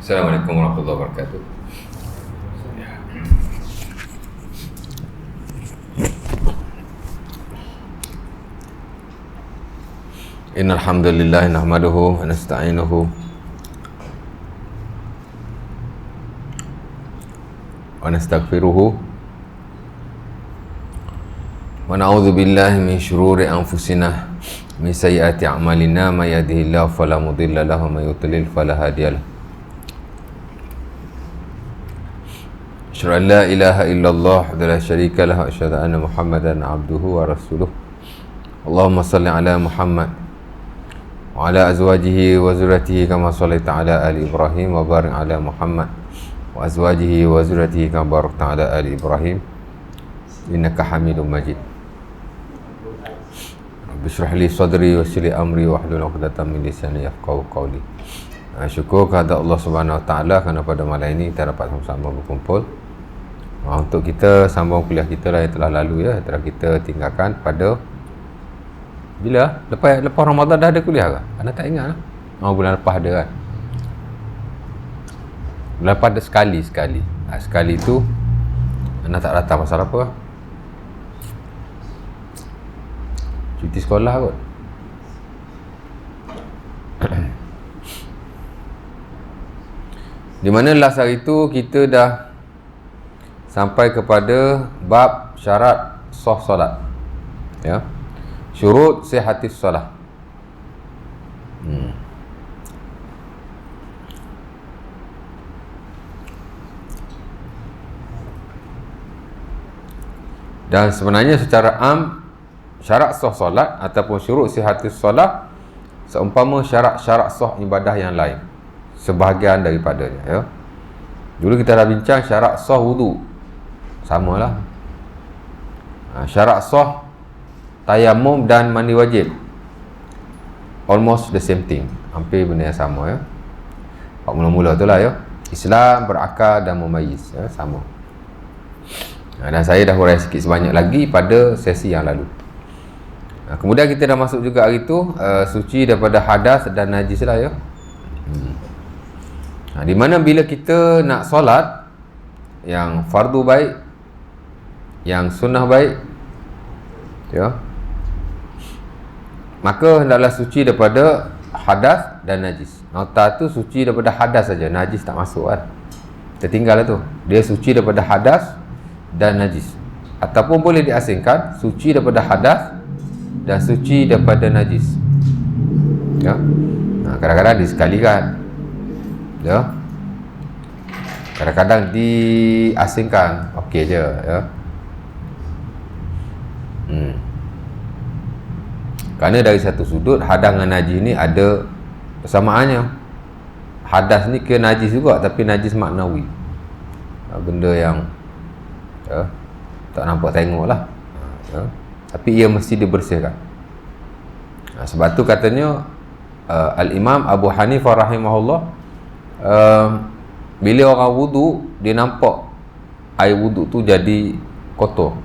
Assalamualaikum warahmatullahi wabarakatuh. Innal hamdalillah nahmaduhu wa nasta'inuhu wa nastaghfiruhu wa na'udzu billahi min shururi anfusina min sayyiati a'malina may yahdihillahu fala mudilla lahu wa may yudlil fala hadiyalah. Asyhadu an la ilaha illallah wa la syarika lahu wa asyhadu anna Muhammadan abduhu wa rasuluh. Allahumma salli ala Muhammad wa ala azwajihi wa zurriyyatihi kama shallaita ala ali Ibrahim wa barik ala Muhammad wa azwajihi wa zurriyyatihi kama barakta ala ali Ibrahim innaka Hamidum Majid. Rabbi shrah li sadri wa yassir li amri wa hlul 'uqdatam min lisani yafqahu qawli. Syukur kepada Allah Subhanahu wa taala kerana pada malam ini kita dapat sama-sama berkumpul untuk kita sambung kuliah kita lah yang telah lalu ya, telah kita tinggalkan pada bila? Lepas Ramadan dah ada kuliah ke? Anda tak ingat lah. Bulan lepas ada kan? Bulan lepas ada sekali. Sekali tu anda tak datang pasal apa? Cuti sekolah kot. Di mana last hari tu kita dah sampai kepada bab syarat sah solat. Ya. Syurut sihatis solat. Dan sebenarnya secara am syarat sah solat ataupun syurut sihatis solat seumpama syarat-syarat sah ibadah yang lain, sebahagian daripadanya ya. Dulu kita dah bincang syarat sah wudu, samalah. Syarat sah tayamum dan mandi wajib, almost the same thing, hampir benda yang sama ya. Pak mula-mula tu lah ya, Islam, berakal dan mumayyiz ya, sama. Dan saya dah hurai sikit sebanyak lagi pada sesi yang lalu. Kemudian kita dah masuk juga hari tu suci daripada hadas dan najis lah ya. Di mana bila kita nak solat yang fardu baik, yang sunnah baik ya, maka hendaklah suci daripada hadas dan najis. Nota tu suci daripada hadas saja, najis tak masuk kan. Kita tinggal lah tu. Dia suci daripada hadas dan najis. Ataupun boleh diasingkan suci daripada hadas dan suci daripada najis. Ya. Kadang-kadang disekalikan. Ya. Kadang-kadang diasingkan. Okey je ya. Kerana dari satu sudut hadas dengan najis ni ada persamaannya. Hadas ni ke najis juga, tapi najis maknawi. Benda yang ya, tak nampak tengok lah ya. Tapi ia mesti dibersihkan. Sebab tu katanya Al-Imam Abu Hanifah rahimahullah, bila orang wudu dia nampak air wudu tu jadi kotor,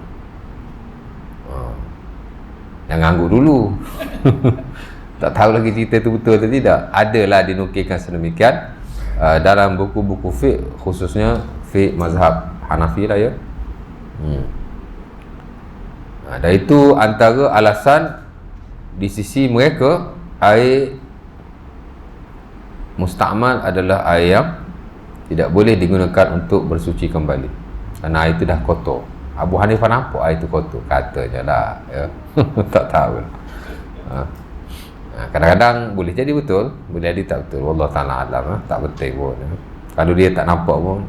jangan angguk dulu. Tak tahu lagi cerita tu betul atau tidak. Adalah dinukilkan sedemikian dalam buku-buku fiqh, khususnya fiqh mazhab Hanafi lah ya. Dan itu antara alasan di sisi mereka air musta'mal adalah air yang tidak boleh digunakan untuk bersuci kembali kerana air itu dah kotor. Abu Hanifah nampak air itu kotor, katanya lah ya. Tak tahu. Kadang-kadang boleh jadi betul, boleh jadi tak betul. Wallah ta'ala alam, tak betul pun ya. Kalau dia tak nampak pun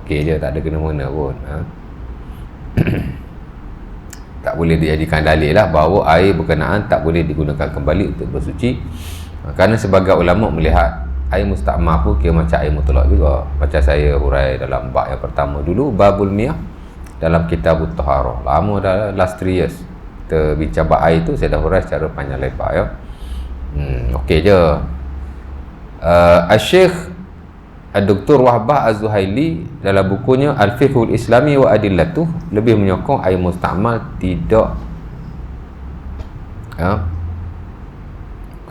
okey je, tak ada kena-mena pun ya. Tak boleh dijadikan dalil lah bahawa air berkenaan tak boleh digunakan kembali untuk bersuci. Kerana sebagai ulama melihat air musta'mal pun kira macam air mutlak juga. Macam saya hurai dalam bab yang pertama dulu, babul miyah, dalam kitab Taharah. Lama dah, last 3 years kita bincang bab air tu, saya dah hurai secara panjang lebar ya. Okey je. Al-Syekh Dr. Wahbah Az-Zuhaili dalam bukunya Al-Fiqhul Islami wa Adillatuh lebih menyokong air musta'mal tidak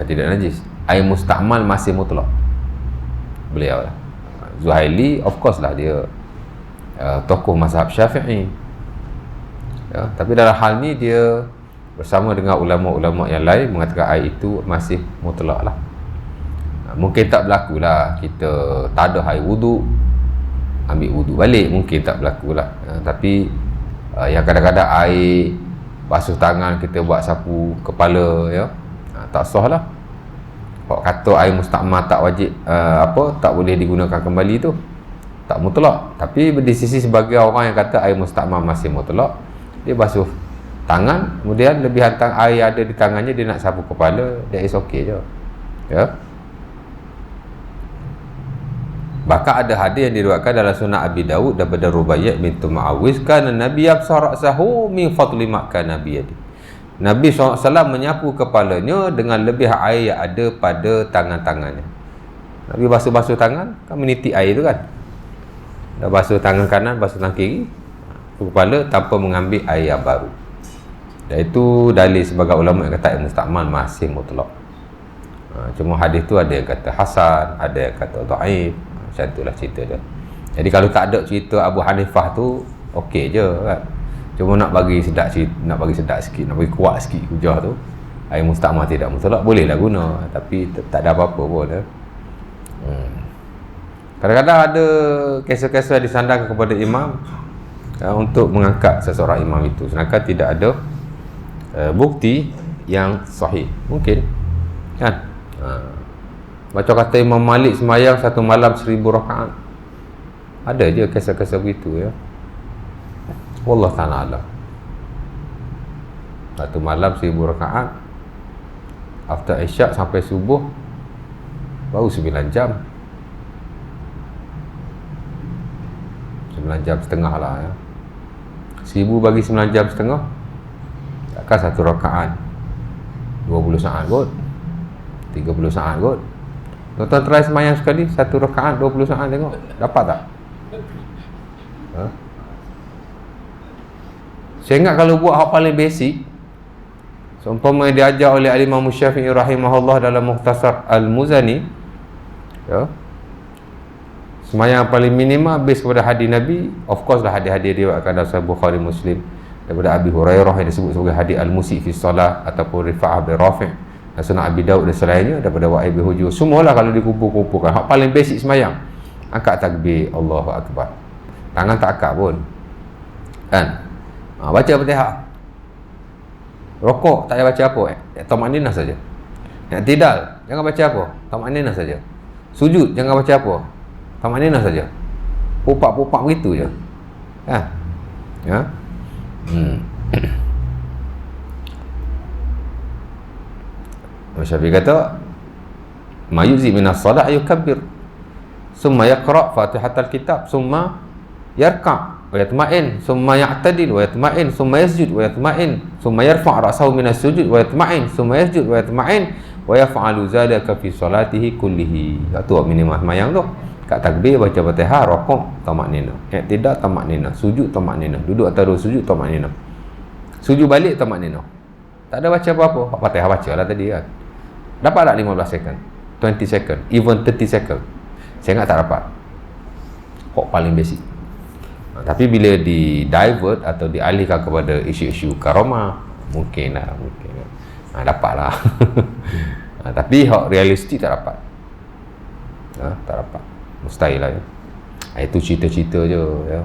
tidak najis. Air musta'mal masih mutlak. beliau lah. Zuhaili of course lah dia tokoh mazhab Syafi'i, ya, tapi dalam hal ni dia bersama dengan ulama-ulama yang lain mengatakan air itu masih mutlak lah. Mungkin tak berlaku lah kita tak ada air wudu, ambil wudu balik, mungkin tak berlaku lah, tapi yang kadang-kadang air basuh tangan kita buat sapu kepala, ya, tak sah lah. Kalau kata air mustakmal tak wajib, tak boleh digunakan kembali tu, tak mutlak. Tapi di sisi sebagai orang yang kata air mustakmal masih mutlak, dia basuh tangan, kemudian lebihan air ada di tangannya, dia nak sapu kepala, dia is okay je, ya. Bahkan ada hadis yang diriwayatkan dalam Sunan Abi Daud daripada Rubaiyah bintu Muawiz, kana Nabi yabsar ra'sahu min fadli ma kana biyadi. Nabi SAW menyapu kepalanya dengan lebih air yang ada pada tangan-tangannya. Nabi basuh-basuh tangan, kan menitik air tu kan. Dah basuh tangan kanan, basuh tangan kiri, kepala tanpa mengambil air yang baru. Dan itu dalil sebagai ulama yang kata air mustakmal masih mutlak. Cuma hadis tu ada yang kata hasan, ada yang kata dhaif. Macam itulah cerita dia. Jadi kalau tak ada cerita Abu Hanifah tu, okey je kan. Cuma nak bagi sedap sikit, nak bagi kuat sikit hujah tu, air mustakmal tidak mutlak, bolehlah guna, tapi tak ada apa-apa pun ya. Kadang-kadang ada kisah-kisah disandangkan kepada imam untuk mengangkat seseorang imam itu, sedangkan tidak ada bukti yang sahih. Mungkin kan, macam kata Imam Malik semayang satu malam 1000 rakaat, ada je kisah-kisah begitu ya. Wallah ta'ala alam. Satu malam 1000 rakaat, after isyak sampai subuh baru 9 jam, 9 jam setengah lah ya. 1000 bagi 9 jam setengah, takkan satu rakaat 20 saat kot, 30 saat kot. Tuan-tuan try semayang sekali satu rakaat 20 saat, tengok dapat tak? Saya ingat kalau buat hak paling basic, seumpama diajar oleh Imam Syafi'i rahimahullah dalam Mukhtasar Al-Muzani, ya, semayang paling minima based kepada hadis Nabi. Of course lah hadis-hadis diriwayatkan dalam Sahih Bukhari Muslim daripada Abi Hurairah yang disebut sebagai hadis Al-Musi' fi Salah ataupun Rifa'ah bin Rafi', dan Sunan Abi Daud dan selainnya daripada Wa'il bin Hujur. Semualah kalau dikumpul-kumpulkan, hak paling basic semayang, angkat takbir Allahu Akbar, tangan tak angkat pun kan. Baca Fatihah, rokok tak payah baca apa, tamakninah saja. Nak tidal jangan baca apa, tamakninah saja. Sujud jangan baca apa, tamakninah saja. Pupak-pupak begitu je kan, ya. Syafi'i kata mayuzi minas salat yukabbir summa yaqra fatihatal kitab summa yarka' wa yatma'in summa ya'tadil wa yatma'in summa yasjud wa yatma'in summa yarfa' ra'sahu minas sujud wa yatma'in summa yasjud wa yatma'in wa yaf'alu zalika fi salatihi kullihi. Itu minimum semayang tu. Kat takbir baca Fatihah, rukuk tamakninah, i'tidal tamakninah, sujud tamakninah, duduk atas dua sujud tamakninah, sujud balik tamakninah. Tak ada baca apa-apa. Fatihah bacalah tadi kan. Dapat tak 15 second, 20 second, even 30 second? Saya ingat tak dapat. Kok paling basic. Tapi bila di divert atau dialihkan kepada isu-isu karamah, mungkin lah. Dapatlah. Tapi hak realistik tak dapat. Tak dapat. Mustahil lah ya. Itu cerita-cerita je ya.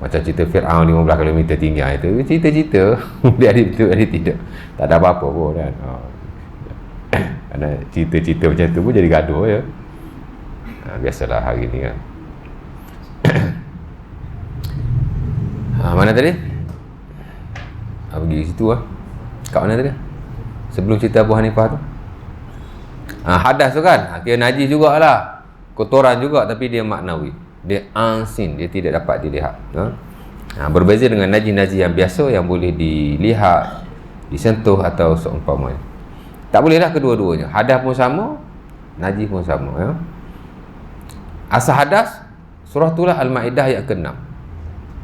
Macam cerita Fir'aun 15 km tinggi, itu cerita-cerita. Dia ada betul, dia tidak. Tak ada apa-apa pun kan. Kerana cerita-cerita macam tu pun jadi gaduh ya. Biasalah hari ni kan. Mana tadi? Pergi situ lah. Kat mana tadi? Sebelum cerita Abu Hanifah tu. Hadas tu kan, kira najis jugalah, kotoran juga, tapi dia maknawi, dia unseen, dia tidak dapat dilihat. Berbeza dengan najis-najis yang biasa yang boleh dilihat, disentuh atau seumpamanya. Tak bolehlah kedua-duanya. Hadas pun sama, najis pun sama ya. Asal hadas, surah itulah Al-Ma'idah ayat ke-6.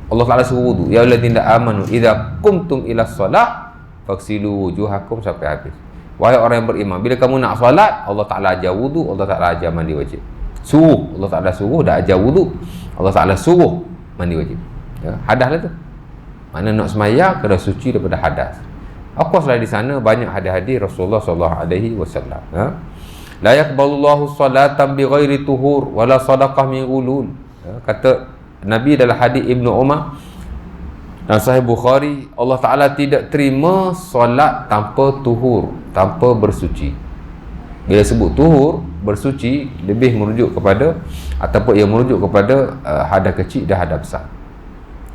Allah Ta'ala suruh wudu, ya alladzina amanu idza qumtum ila shalah faghsilu wujuhakum, sampai habis. Wahai orang yang beriman, bila kamu nak solat, Allah Ta'ala ajar wudu, Allah Ta'ala ajar mandi wajib. Suruh, Allah Ta'ala suruh, dah ajar wudu, Allah Ta'ala suruh mandi wajib. Ya, hadas lah tu. Mana nak semaya kena suci daripada hadas. Of course lah di sana banyak hadis-hadis Rasulullah SAW. Ya. La yaqbalullahu salatan bighairi tuhur wala sadaqah min ghulul. Ya, kata Nabi dalam hadis Ibnu Umar dan Sahih Bukhari, Allah Ta'ala tidak terima solat tanpa tuhur, tanpa bersuci. Bila sebut tuhur, bersuci, lebih merujuk kepada ataupun ia merujuk kepada hadas kecil dan hadas besar.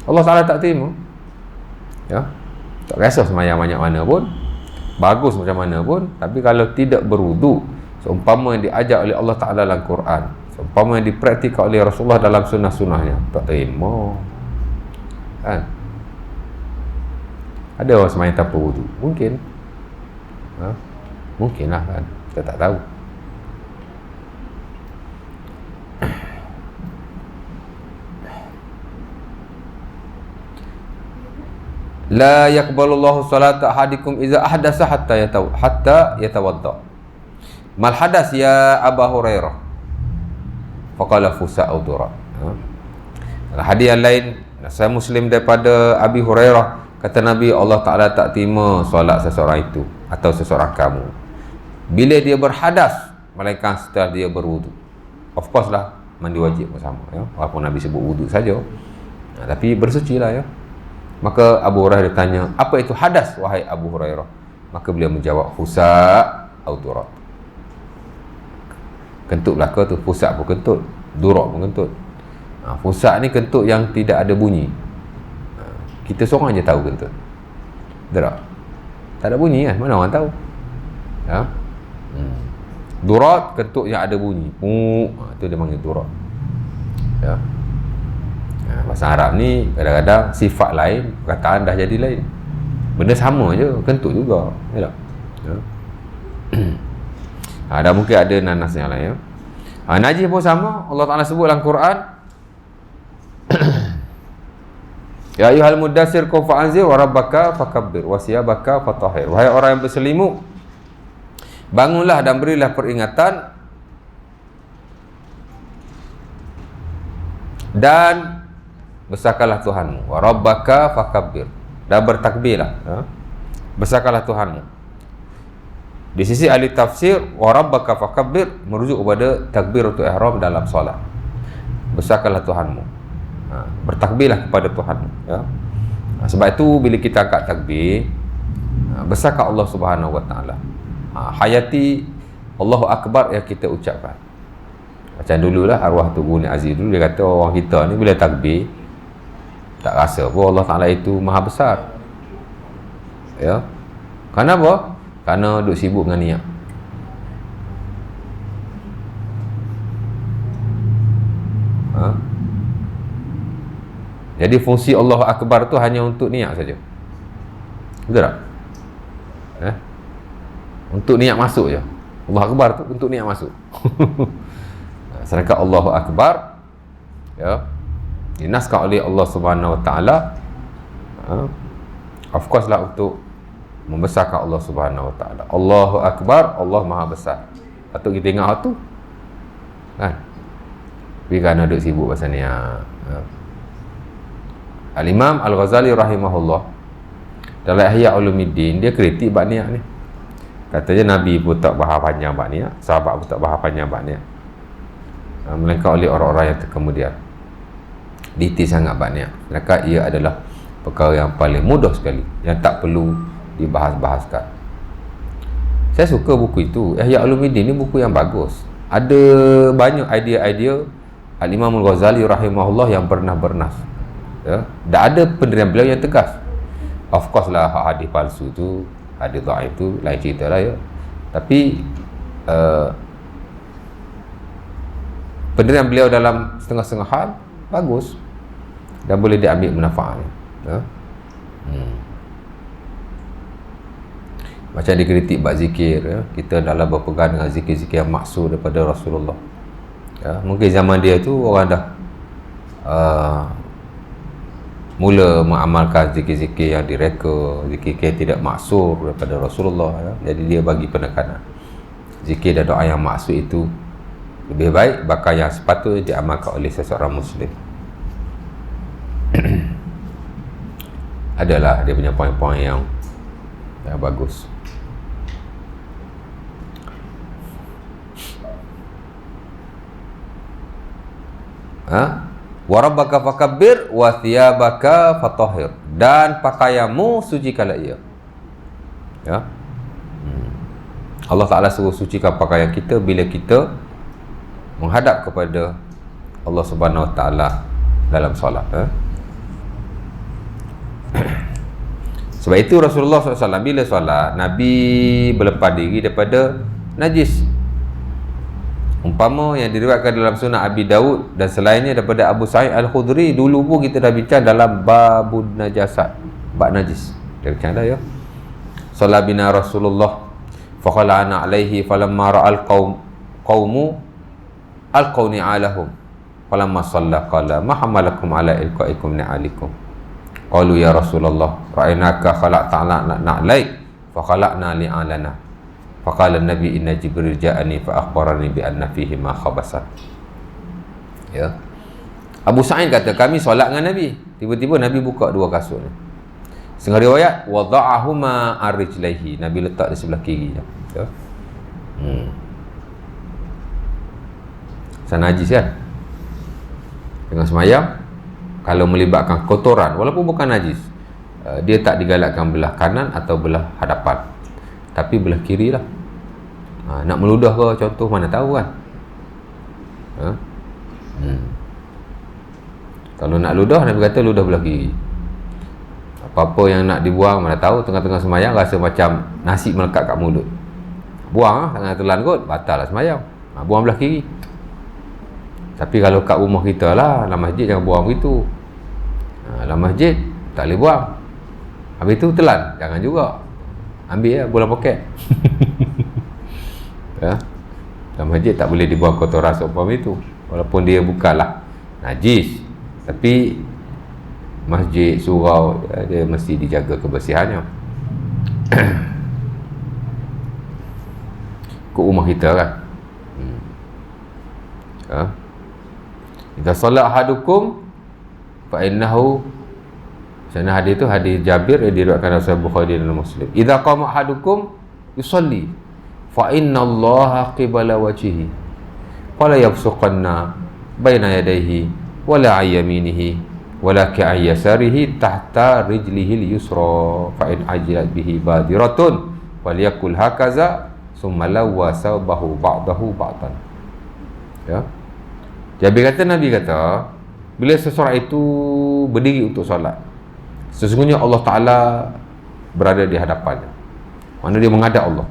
Allah Ta'ala tak terima. Ya, tak rasa semayang banyak mana pun, bagus macam mana pun, tapi kalau tidak berwuduk, seumpama yang diajar oleh Allah Ta'ala dalam Quran, seumpama yang dipraktikkan oleh Rasulullah dalam sunnah-sunnahnya, tak terima. Kan? Ada orang semayang tanpa wuduk? Mungkin. Mungkin lah kan, kita tak tahu. La yaqbalullahu salata ahadikum iza ahdasa hatta yatawadda. Mal hadas ya Abu Hurairah? Faqala fusa' au durat. Hadis yang lain, Sahih Muslim daripada Abi Hurairah, kata Nabi, Allah Ta'ala tak terima solat seseorang itu atau seseorang kamu bila dia berhadas, melainkan setelah dia berwudu. Of course lah, mandi wajib bersama, ya. Walaupun Nabi sebut wudu saja, tapi bersuci lah, ya. Maka Abu Hurairah ditanya, apa itu hadas wahai Abu Hurairah? Maka beliau menjawab, fusa' au durat. Kentut belaka tu, fusa' pun kentut, durat pun kentut. Fusa' ni kentut yang tidak ada bunyi. Kita seorang je tahu kentut. Betul tak? Tak ada bunyi kan? Mana orang tahu? Ya? Durat, kentut yang ada bunyi. Itu dia panggil durat. Ya. Bahasa Arab ni kadang-kadang sifat lain, perkataan dah jadi lain. Benda sama je, kentut juga. Ya tak? Ya. Dah mungkin ada nanas yang lain, ya. Najis pun sama. Allah Ta'ala sebut dalam Quran, ya ayyuhal muddassir qum fa'anzir wa rabbaka fakabbir wa siyabaka fatahhir. Wahai orang yang berselimut, bangunlah dan berilah peringatan dan besarkanlah Tuhanmu, wa rabbaka fakabbir, dan bertakbirlah, ya. Besarkanlah Tuhanmu. Di sisi ahli tafsir, wa rabbaka fakabbir merujuk kepada takbiratul ihram dalam solat. Besarkanlah Tuhanmu, bertakbirlah kepada Tuhanmu, ya. Sebab itu bila kita angkat takbir, besarkan Allah Subhanahu Wa Taala. Hayati Allahu Akbar yang kita ucapkan. Macam dululah arwah tu Guni Aziz dulu, dia kata orang kita ni bila takbir tak rasa pun Allah Ta'ala itu maha besar, ya. Kenapa? Kerana duk sibuk dengan niat. Jadi fungsi Allahu Akbar tu hanya untuk niat saja. Betul tak? Untuk niat masuk je. Allahu Akbar tu untuk niat masuk. Sedangkan Allahu Akbar, ya, dinaskan oleh Allah Subhanahu Wa Taala, of course lah untuk membesarkan Allah Subhanahu Wa Taala. Allahu Akbar, Allah Maha Besar. Patut kita ingat tu, kan? Tapi kerana duduk sibuk pasal ni, Al-Imam Al-Ghazali rahimahullah dalam Ihya Ulumuddin, dia kritik bab niat ni. Katanya Nabi pun tak bahas panjang bab niat, sahabat pun tak bahas panjang bab niat, melainkan oleh orang-orang yang terkemudian. Detail sangat bab niat. Maka ia adalah perkara yang paling mudah sekali, yang tak perlu dibahas-bahaskan. Saya suka buku itu. Ihya Ulumuddin ni buku yang bagus. Ada banyak idea-idea Al-Imam Al-Ghazali rahimahullah yang pernah bernas, ya. Dan ada pendirian beliau yang tegas. Of course lah, hadis palsu tu, hadis dhaif tu lain cerita lah, ya. Tapi pendirian beliau dalam setengah-setengah hal bagus dan boleh diambil manfaatnya, ya. Macam dikritik bab zikir, ya. Kita dalam berpegang dengan zikir-zikir yang maksud daripada Rasulullah, ya. Mungkin zaman dia tu orang dah mula mengamalkan zikir-zikir yang direka, zikir yang tidak maksud daripada Rasulullah, ya. Jadi dia bagi penekanan zikir dan doa yang maksud itu lebih baik bakal yang sepatutnya diamalkan oleh seseorang Muslim. Adalah dia punya poin-poin yang bagus. Wa rabbaka fakabbir wa thiyabaka fatahhir, dan pakaianmu sucikanlah ia. Ya. Allah Ta'ala suruh sucikan pakaian kita bila kita menghadap kepada Allah Subhanahu Wa Ta'ala dalam solat. Sebab itu Rasulullah SAW bila solat, Nabi berlepas diri daripada najis. Umpama yang diriwayatkan dalam Sunan Abi Daud dan selainnya daripada Abu Sa'id Al-Khudri, dulu pun kita dah bincang dalam babun najasat, bab najis. Kita bincang dah ya. Solat bina Rasulullah fakhala'ana alaihi falamma ra'al qawmu alqawni alahum falamma salla qala ma hamalakum ala ilqaikum ni'alikum qalu ya Rasulullah ra'ainaka khalaqta na'laik fa khalaqna li'alana faqala an-nabi inna Jibril ja'ani fa akhbarani bi anna fihi ma khabasat. Ya. Abu Sa'id kata kami solat dengan Nabi, tiba-tiba Nabi buka dua kasut ni. Setengah riwayat wada'ahuma ar-rijlaihi, Nabi letak di sebelah kiri. Ya. Najis kan? Dengan semayang, kalau melibatkan kotoran, walaupun bukan najis, dia tak digalakkan belah kanan atau belah hadapan, tapi belah kiri lah. Nak meludah ke contoh, mana tahu kan? Kalau nak ludah, Nabi kata ludah belah kiri. Apa-apa yang nak dibuang, mana tahu tengah-tengah semayang rasa macam nasi melekat kat mulut, buang lah, tangan telan kot, batal lah semayang. Buang belah kiri. Tapi kalau kat rumah kita lah, dalam masjid jangan buang begitu. Dalam masjid tak boleh buang, habis tu telan, jangan juga. Ambil lah bola poket. Ya. Dalam masjid tak boleh dibuang kotoran seumpama itu, walaupun dia bukanlah najis, tapi masjid, surau, dia mesti dijaga kebersihannya. Ke rumah kita kan. Idza shalla ahadukum fa innahu, sana hadis itu hadis Jabir yang diriwayatkan oleh Sahih Bukhari dan Muslim. Idza qama ahadukum yusalli fa innallaha qibala wajhihi fala yabsuqanna baina yadayhi wala ayyaminihi wala ka'ayyasarihi tahta rijlihi al-yusra fa in ajilat bihi badiratun falyakul hakaza summa lawwa sawbahu ba'dahu ba'dan. Ya. Jabir kata, Nabi kata, bila seseorang itu berdiri untuk solat, sesungguhnya Allah Ta'ala berada di hadapannya, mana dia menghadap Allah.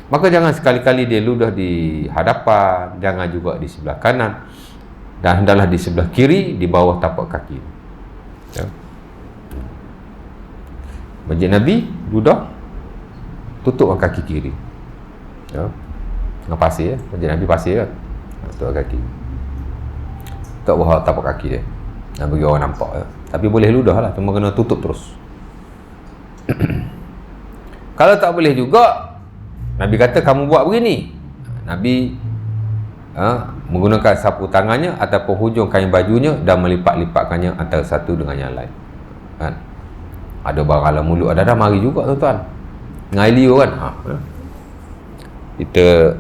Maka jangan sekali-kali dia ludah di hadapan, jangan juga di sebelah kanan, dan hendaklah di sebelah kiri, di bawah tapak kaki. Ya. Masjid Nabi ludah tutup kaki kiri. Ya. Dengan pasir, ya. Masjid Nabi pasir kan, tutup kaki, tak bawah tapak kaki dia, dan bagi orang nampak ya. Tapi boleh ludah lah, cuma kena tutup terus. Kalau tak boleh juga, Nabi kata kamu buat begini. Nabi menggunakan sapu tangannya ataupun hujung kain bajunya dan melipat-lipatkannya antara satu dengan yang lain. Kan? Ada barang dalam mulut, ada mari juga tuan-tuan. Dengan air liur kan. Kita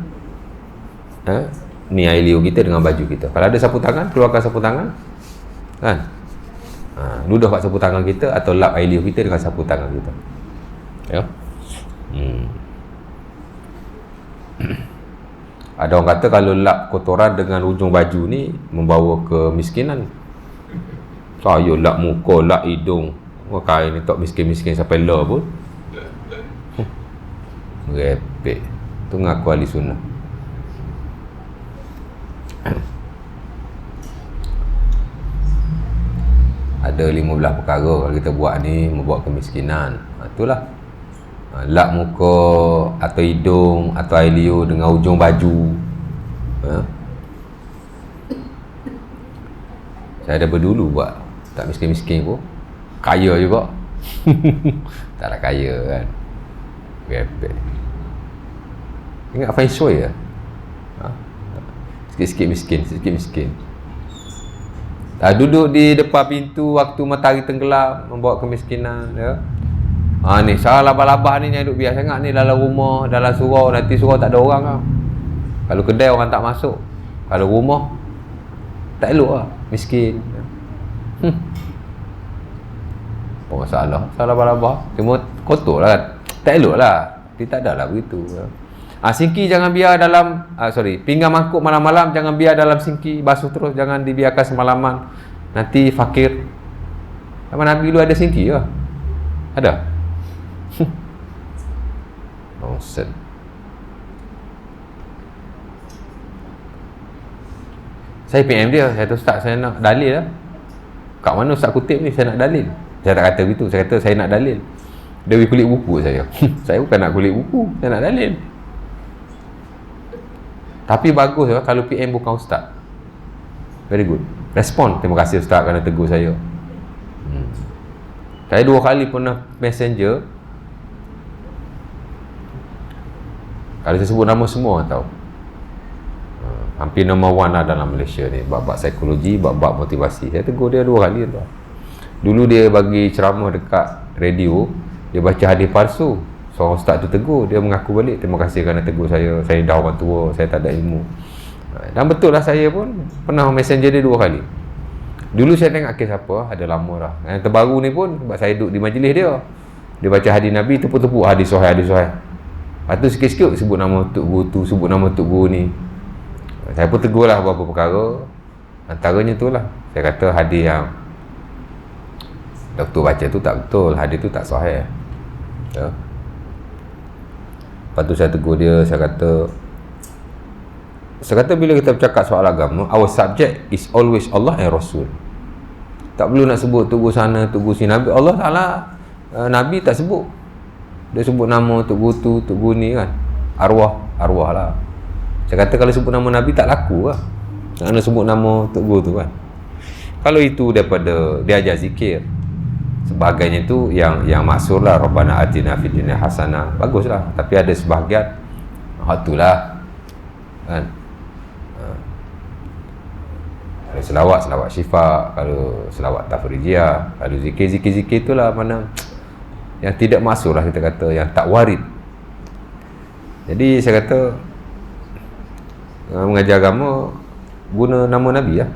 ni air liur kita dengan baju kita. Kalau ada sapu tangan, keluarkan sapu tangan. Kan? Ludah kat sapu tangan kita atau lap air liur kita dengan sapu tangan kita. Ya. Ada orang kata kalau lap kotoran dengan ujung baju ni membawa kemiskinan. Saya lap muka, lap hidung, kain ni tak miskin-miskin sampai lah pun. Merepek. Tu ngaku ahli sunnah. Ada 15 perkara kalau kita buat ni membuat kemiskinan. Itulah. Lap muka atau hidung atau air liur dengan ujung baju. Saya ada berdulu buat, tak miskin-miskin pun, kaya juga. Taklah kaya kan. Repek. Ingat feng shui ya. Sikit-sikit miskin. Duduk di depan pintu waktu matahari tenggelam, membawa kemiskinan, ya. Ni salah labah-labah ni yang duduk biar sangat ni dalam rumah, dalam surau, nanti surau tak ada orang lah. Kalau kedai orang tak masuk, kalau rumah tak elok lah, miskin. Apa masalah? Salah labah-labah, cuma kotor lah, tak elok lah. Dia tak ada lah begitu. Singki jangan biar dalam pinggan mangkuk malam-malam jangan biar dalam singki, basuh terus, jangan dibiarkan semalaman, nanti fakir. Zaman Nabi dulu ada singki ke? Ada? Nonsense. Saya PM dia, saya kata Ustaz, saya nak dalil lah. Kat mana Ustaz kutip ni, saya nak dalil. Saya tak kata begitu, saya kata saya nak dalil. Dia beri kulit buku saya. Saya bukan nak kulit buku, saya nak dalil. Tapi bagus lah kalau PM bukan Ustaz. Very good. Respon, terima kasih Ustaz kerana tegur saya. Saya 2 kali pernah messenger. Kalau saya sebut nama semua tahu. Hampir number 1 lah dalam Malaysia ni, bab-bab psikologi, bab-bab motivasi. Saya tegur dia 2 kali tu. Dulu dia bagi ceramah dekat radio, dia baca hadis palsu. Seorang ustaz tu tegur, dia mengaku balik, terima kasih kerana tegur saya dah orang tua, saya tak ada ilmu. Dan betul lah, saya pun pernah messenger dia 2 kali. Dulu saya tengok kes apa, ada lama lah. Yang terbaru ni pun, sebab saya duduk di majlis dia, dia baca hadis Nabi, tepuk-tepuk hadis sahih. Lepas tu sikit-sikit sebut nama Tok Guru tu, sebut nama Tok Guru ni. Saya pun tegur lah beberapa perkara. Antaranya tu lah, saya kata hadis yang doktor baca tu tak betul, hadis tu tak sahih. Ya. Lepas tu saya tegur dia, saya kata bila kita bercakap soal agama, our subject is always Allah and Rasul. Tak perlu nak sebut Tok Guru sana, Tok Guru sini. Nabi Allah Ta'ala, Nabi tak sebut. Dia sebut nama Tok Guru tu, Tok Guru ni kan. Arwah lah. Saya kata kalau sebut nama Nabi tak laku lah. Nak sebut nama Tok Guru tu kan. Kalau itu daripada dia ajar zikir, sebagainya tu yang maksud lah, Rabbana atina fid dunya hasanah, bagus lah. Tapi ada sebahagian itulah kan, kalau selawat syifa, kalau selawat tafrijiyah, kalau zikir itulah mana yang tidak masuk lah, kita kata yang tak warid. Jadi saya kata mengajar agama guna nama Nabi lah,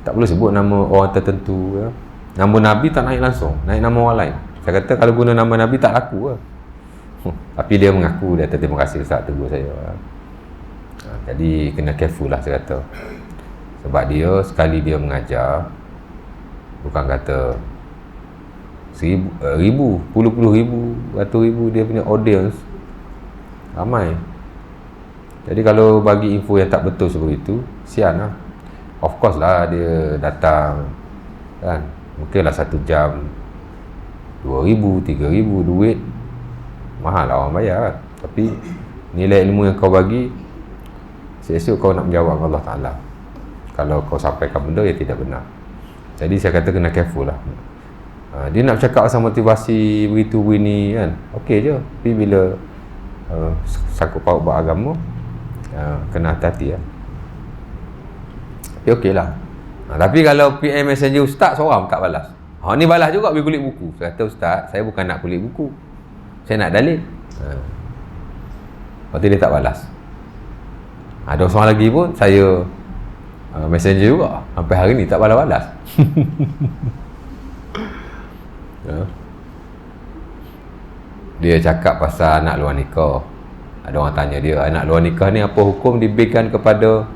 tak boleh sebut nama orang tertentu ya. Nama Nabi tak naik langsung, naik nama orang lain. Saya kata kalau guna nama Nabi tak laku lah. Tapi dia mengaku, dia kata terima kasih Ustaz tegur saya. Jadi kena careful lah saya kata. Sebab dia sekali dia mengajar, bukan kata 1,000, puluh ribu, ratus ribu dia punya audience ramai. Jadi kalau bagi info yang tak betul seperti itu, sian lah. Of course lah dia datang kan, mungkinlah 1 jam 2,000, 3,000 duit, mahal lah orang bayar kan. Tapi nilai ilmu yang kau bagi, esok kau nak menjawab Allah Ta'ala kalau kau sampaikan benda yang tidak benar. Jadi saya kata kena careful lah. Dia nak cakap pasal motivasi begitu begini kan, okey je. Tapi bila sangkut paut buat agama, kena hati-hati lah. Tapi okey lah. Tapi kalau PM Messenger Ustaz seorang tak balas, ni balas juga beri kulit buku. Saya kata Ustaz, saya bukan nak kulit buku, saya nak dalil. Lepas tu dia tak balas. Ada seorang lagi pun saya Messenger juga, sampai hari ni tak balas-balas. Dia cakap pasal anak luar nikah. Ada orang tanya dia, anak luar nikah ni apa hukum diberikan kepada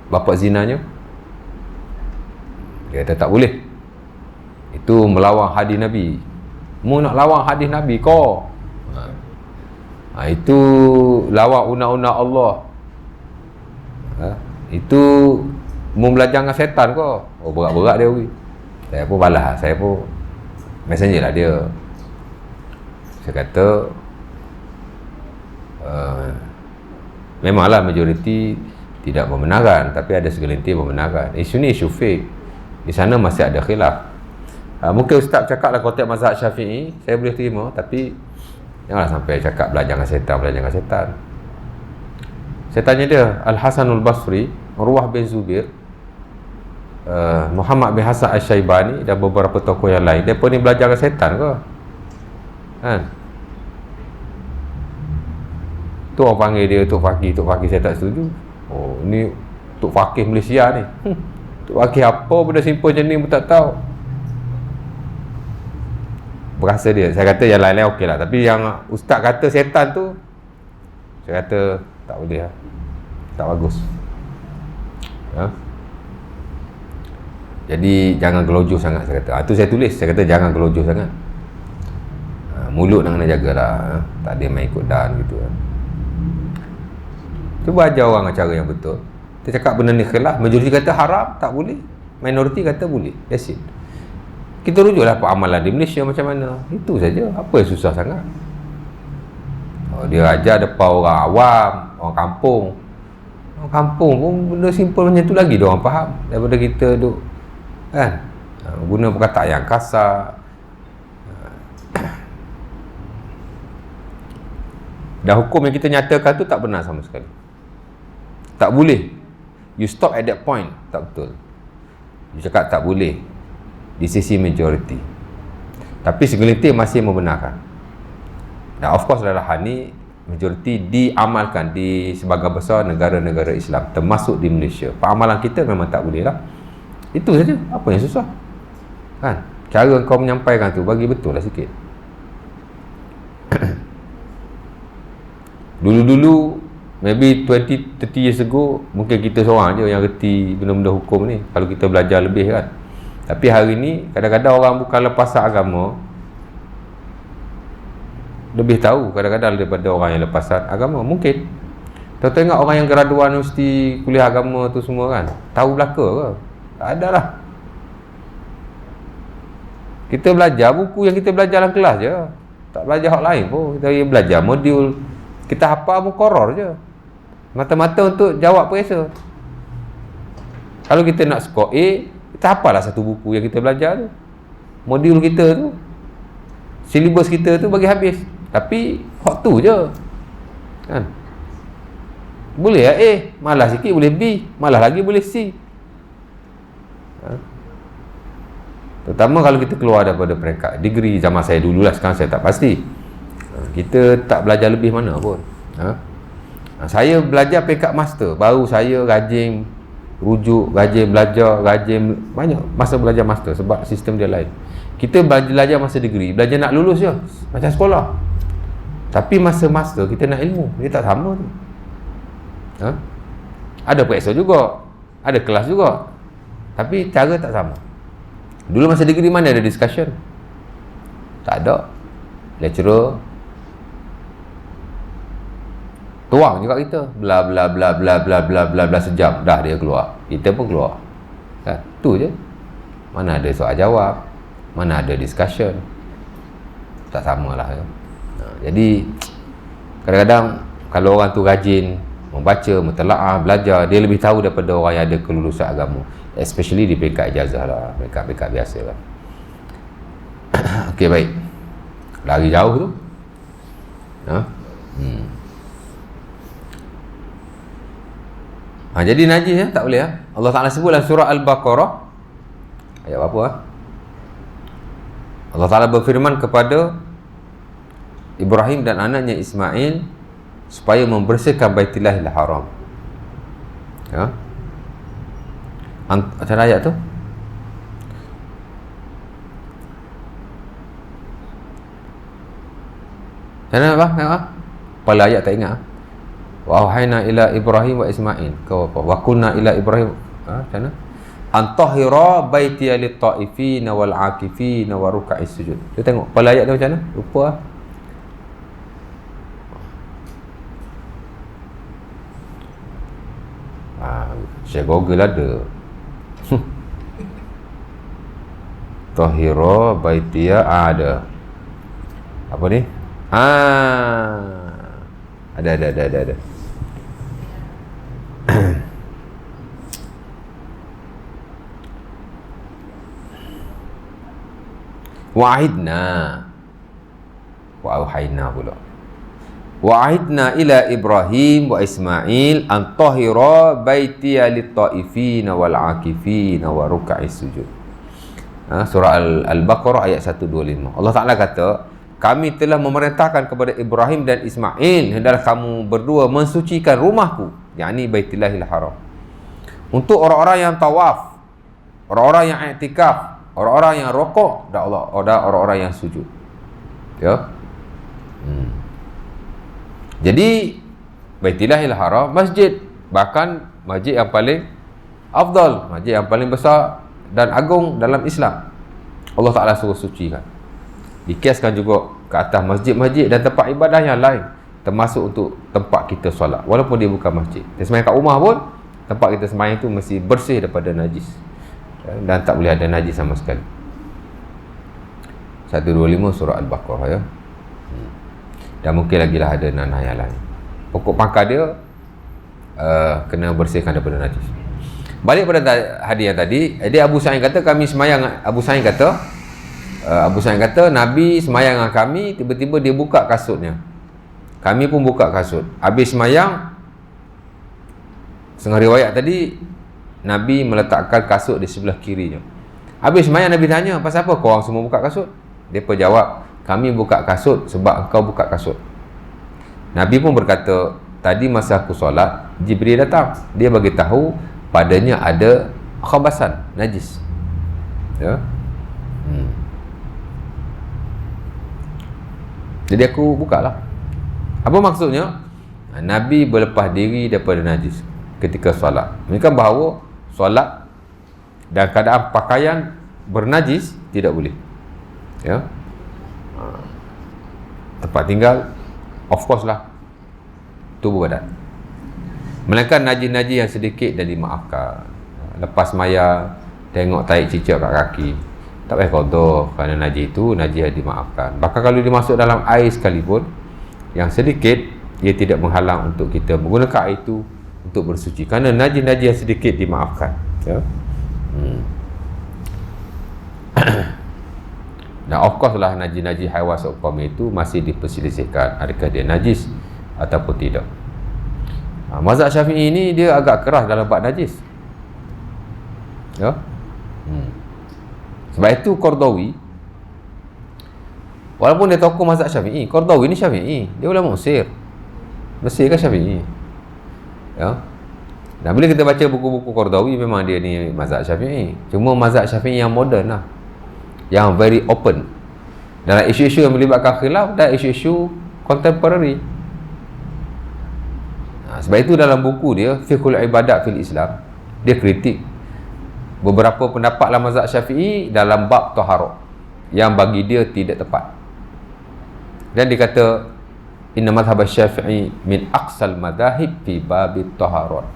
bapa zinanya? Dia kata tak boleh, itu melawan hadis Nabi. Mu nak lawan hadis Nabi kau, itu lawan undang-undang Allah. Itu mu belajar dengan setan kau. Berat-berat dia weh. Saya pun balas, saya pun messenger lah dia. Saya kata memanglah majoriti tidak membenarkan, tapi ada segelintir membenarkan. Isu ni isu fake. Di sana masih ada khilaf. Mungkin Ustaz cakap lah konteks mazhab Syafi'i, saya boleh terima, tapi janganlah sampai cakap belajar dengan setan. Saya tanya dia, Al-Hasanul Basri, Urwah bin Zubair, Muhammad bin Hasan Al-Syaibani dan beberapa tokoh yang lain, mereka ni belajar ke setan ke? Kan? Tu orang panggil dia Tok Fakih. Tok Fakih saya tak setuju. Oh, ni Tok Fakih Malaysia ni. Tok Fakih apa benda simple macam ni pun tak tahu. Berasa dia. Saya kata yang lain-lain okey lah. Tapi yang ustaz kata setan tu, saya kata tak boleh lah. Tak bagus. Ha? Jadi jangan gelojoh sangat, saya kata. Itu saya tulis. Saya kata jangan gelojoh sangat. Mulut nak kena jagalah. Tak ada main ikut dan gitu. Cuba ajar orang cara yang betul. Kita cakap benda ni khilaf. Majoriti kata haram, tak boleh. Minoriti kata boleh. That's it. Kita rujuklah apa amalan di Malaysia macam mana. Itu saja. Apa yang susah sangat? Dia ajar depan orang awam, orang kampung. Orang kampung pun benda simple macam tu lagi dia orang faham. Daripada kita duk kan, guna perkataan yang kasar. Dan hukum yang kita nyatakan tu tak benar sama sekali. Tak boleh. You stop at that point. Tak betul. You cakap tak boleh di sisi majoriti. Tapi segelintir masih membenarkan. Dan of course dalam hal ni majoriti diamalkan di sebagai besar negara-negara Islam, termasuk di Malaysia. Amalan kita memang tak boleh lah. Itu saja. Apa yang susah? Kan? Cara kau menyampaikan tu bagi betul lah sikit. Dulu-dulu, maybe 20-30 years ago, mungkin kita seorang je yang reti benda-benda hukum ni, kalau kita belajar lebih kan. Tapi hari ni, kadang-kadang orang bukan lepasan agama lebih tahu kadang-kadang daripada orang yang lepasan agama. Mungkin kita tengok orang yang graduan universiti kuliah agama tu semua kan, tahu belaka ke? Tak ada lah. Kita belajar buku yang kita belajar dalam kelas je, tak belajar hal lain pun. Kita belajar modul, kita hafal muqarrar je, mata-mata untuk jawab periksa. Kalau kita nak skor A, kita hafal lah satu buku yang kita belajar tu, modul kita tu, silibus kita tu bagi habis. Tapi hak tu je kan. Boleh lah A, malah sikit boleh B, malah lagi boleh C. Terutama kalau kita keluar daripada peringkat degree. Zaman saya dulu lah, sekarang saya tak pasti. Kita tak belajar lebih mana pun. Saya belajar peringkat master, baru saya rajin rujuk, rajin belajar, rajin banyak masa belajar master, sebab sistem dia lain. Kita belajar masa degree, belajar nak lulus je, macam sekolah. Tapi masa master kita nak ilmu, dia tak sama tu. Ada periksa juga, ada kelas juga, tapi cara tak sama. Dulu masa degree mana ada discussion? Tak ada. Lecturer tuang juga kita, bla bla bla bla bla bla bla bla, sejam dah dia keluar, kita pun keluar kan. Tu je. Mana ada soal jawab, mana ada discussion. Tak samalah ya. Jadi kadang-kadang kalau orang tu rajin membaca, mentelaah, belajar, dia lebih tahu daripada orang yang ada kelulusan agama, especially di peringkat ijazah lah, peringkat biasa lah. Okey, baik. Lari jauh tu. Jadi najis ya, tak boleh ya. Allah Ta'ala sebut dalam surah Al-Baqarah ayat apa Allah Ta'ala berfirman kepada Ibrahim dan anaknya Ismail supaya membersihkan Baitillahil Haram. Ya. Macam ayat tu? Macam apa? Kepala ayat tak ingat. Wa auhayna ila Ibrahim wa Ismail. Kau apa? Wa kunna ila Ibrahim. Macam mana? Antahira baitiya lit-ta'ifina wal-'akifina wa ruk'is sujud. Kita tengok kepala ayat tu macam mana? Lupa lah. Syekh Google ada. Tahira baitiya ada. Apa ni? Ada. Wa'idna wa auhayna pula. Wa ahidna ila Ibrahim wa Ismail an tahira baitiya lit-taifin wal akifin wa ruk'is sujud. Surah Al-Baqarah ayat 125. Allah Ta'ala kata, kami telah memerintahkan kepada Ibrahim dan Ismail, hendaklah kamu berdua mensucikan rumahku, yakni Baitillahil Haram, untuk orang-orang yang tawaf, orang-orang yang i'tikaf, orang-orang yang rokok, dan orang-orang yang sujud. Ya. Jadi Baitillahil Haram masjid, bahkan masjid yang paling afdal, masjid yang paling besar dan agung dalam Islam. Allah Ta'ala suruh sucikan. Dikiaskan juga ke atas masjid-masjid dan tempat ibadah yang lain, termasuk untuk tempat kita solat, walaupun dia bukan masjid. Kita semayang kat rumah pun, tempat kita semayang tu mesti bersih daripada najis, dan tak boleh ada najis sama sekali. 125 surah Al-Baqarah, ya. Dan mungkin lagi lah ada nanah yang lain. Pokok pangkal dia kena bersihkan daripada najis. Balik pada hadis yang tadi, dia Abu Sa'id kata kami semayang. Abu Sa'id kata Nabi semayang dengan kami, tiba-tiba dia buka kasutnya. Kami pun buka kasut. Habis semayang, setengah riwayat tadi, Nabi meletakkan kasut di sebelah kirinya. Habis semayang, Nabi tanya, pasal apa korang semua buka kasut? Dia pun jawab, kami buka kasut sebab engkau buka kasut. Nabi pun berkata, tadi masa aku solat, Jibril datang. Dia bagi tahu padanya ada khabasan, najis. Ya. Jadi aku bukalah. Apa maksudnya? Nabi berlepas diri daripada najis ketika solat. Menunjukkan bahawa solat dan keadaan pakaian bernajis tidak boleh. Ya. Tempat tinggal, of course lah, tubuh badan. Melainkan najis-najis yang sedikit dan dimaafkan. Lepas maya, tengok taik cicak kat kaki, tak payah qada, kerana najis itu najis yang dimaafkan. Bahkan kalau dimasuk dalam air sekalipun yang sedikit, ia tidak menghalang untuk kita menggunakan air itu untuk bersuci, kerana najis-najis yang sedikit dimaafkan. Ya. Dan of course lah, najis-najis haiwan seumpama itu masih diperselisihkan, adakah dia najis ataupun tidak. Mazhab Syafi'i ini dia agak keras dalam bab najis. Ya. Sebab itu Qardawi, walaupun dia tokoh mazhab Syafi'i, Qardawi ni Syafi'i, dia ulama Mesir. Mesir kan Syafi'i. Ya. Dan bila kita baca buku-buku Qardawi, memang dia ni mazhab Syafi'i. Cuma mazhab Syafi'i yang moden lah, yang very open dalam isu-isu yang melibatkan khilaf dan isu-isu contemporary. Sebab itu dalam buku dia Fiqhul Ibadat fil Islam, dia kritik beberapa pendapat dalam mazhab Syafi'i dalam bab taharah yang bagi dia tidak tepat. Dan dia kata inna mazhab Syafi'i min aqsal madahib fi bab taharat.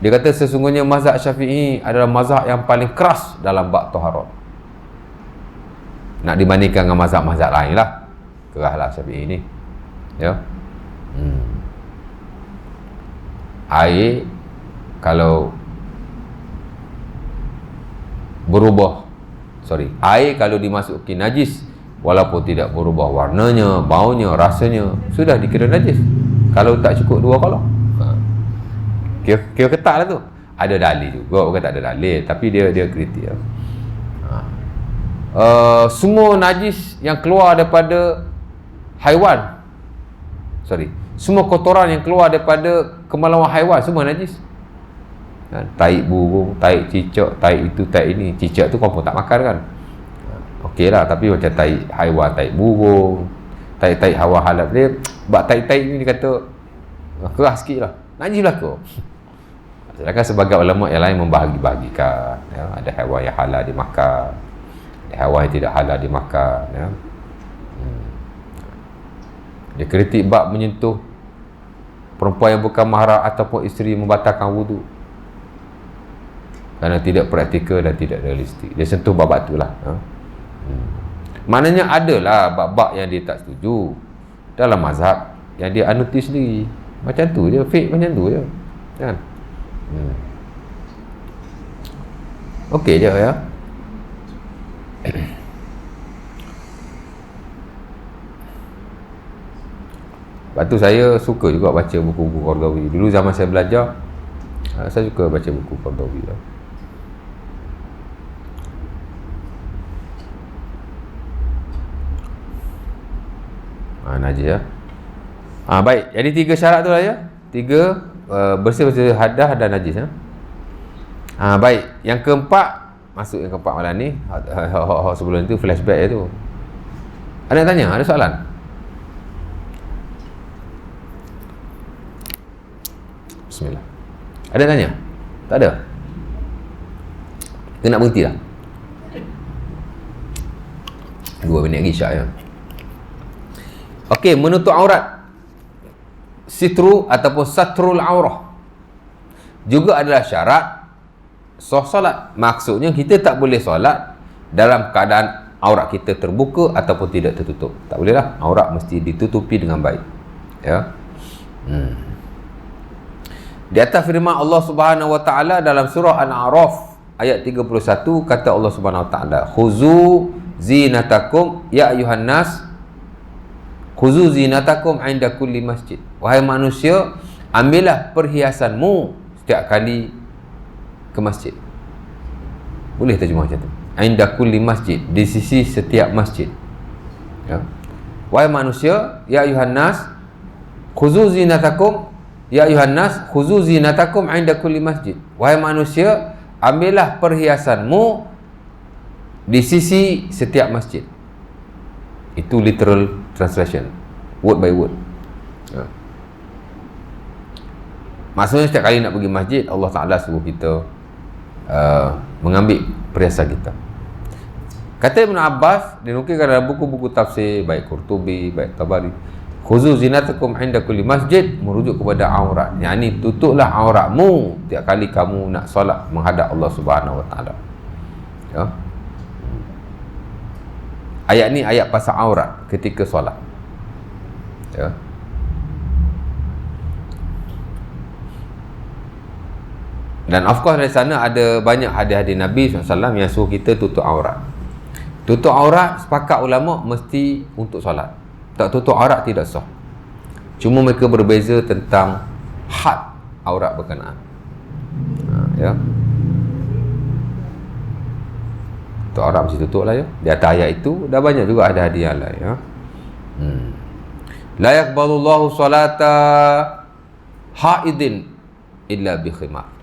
Dia kata sesungguhnya mazhab Syafi'i adalah mazhab yang paling keras dalam bab taharat. Nak dibandingkan dengan mazhab-mazhab lain lah, keraslah Syafi'i ni. Ya. Air kalau air kalau dimasuki najis, walaupun tidak berubah warnanya, baunya, rasanya, sudah dikira najis kalau tak cukup 2 kolom. Kira ketat lah tu. Ada dalil juga, bukan tak ada dalil, tapi dia kritik. Semua najis yang keluar daripada haiwan, semua kotoran yang keluar daripada kemaluan haiwan, semua najis. Taik burung, taik cicak, taik itu, taik ini. Cicak tu kau pun tak makan kan, okey lah. Tapi macam taik haiwan, taik burung, taik haiwan halal dia, bak taik ni dia kata keras sikit lah, najis lah kau. Sedangkan sebagai ulama yang lain membahagi-bahagikan, ya, ada haiwan yang halal dimakan, ada haiwan yang tidak halal dimakan. Ya. Dia kritik bab menyentuh perempuan yang bukan mahram ataupun isteri membatalkan wudu, kerana tidak praktikal dan tidak realistik. Dia sentuh bab tu lah. Maknanya adalah bab-bab yang dia tak setuju dalam mazhab yang dia anuti sendiri. Macam tu je, fake macam tu je kan. Okey je ya. Lepas tu saya suka juga baca buku-buku Qardawi. Dulu zaman saya belajar, saya suka baca buku Qardawi. Najis ya. Baik, jadi 3 syarat tu lah ya. 3 bersih-bersih hadas dan najis ya. Baik, yang keempat, masuk yang keempat malam ni. Sebelum itu flashback tu. Ada yang tanya? Ada soalan? Bismillah. Ada yang tanya? Tak ada? Kita nak berhenti lah. 2 minit lagi syak ya. Okey, menutup aurat, sitru ataupun satrul aurah, juga adalah syarat sah solat. Maksudnya kita tak boleh solat dalam keadaan aurat kita terbuka ataupun tidak tertutup. Tak boleh lah. Aurat mesti ditutupi dengan baik. Ya. Di atas firman Allah Subhanahu wa taala dalam surah Al-A'raf ayat 31, kata Allah Subhanahu wa taala, "Khuzu zinatakum ya ayuhan nas, khuzu zinatakum 'inda kulli masjid." Wahai manusia, ambillah perhiasanmu setiap kali ke masjid. Boleh terjemah macam tu. 'Inda kulli masjid, di sisi setiap masjid. Ya. Wahai manusia, ya ayuhan nas, khuzu zinatakum, ya ayuhan nas, khuzu zinatakum 'inda kulli masjid. Wahai manusia, ambillah perhiasanmu di sisi setiap masjid. Itu literal translation, word by word. Maksudnya setiap kali nak pergi masjid, Allah Ta'ala suruh kita mengambil perhiasan kita. Kata Ibn Abbas, dinukilkan dalam buku-buku tafsir, baik Qurtubi, baik Tabari, khuzu zinatakum 'inda kulli masjid, merujuk kepada aurat. Yang ni, tutuplah auratmu setiap kali kamu nak solat menghadap Allah Subhanahu wa taala. Ya. Ayat ni ayat pasal aurat ketika solat. Ya. Dan of course dari sana ada banyak hadis-hadis Nabi SAW yang suruh kita tutup aurat. Tutup aurat, sepakat ulama, mesti untuk solat. Tak tutup aurat tidak sah. Cuma mereka berbeza tentang had aurat berkenaan. Ya. Tutup aurat mesti tutup lah ya. Di atas ayat itu dah banyak juga ada hadis yang lain ya. La yaqbalullahu salata haidin illa bi khimar.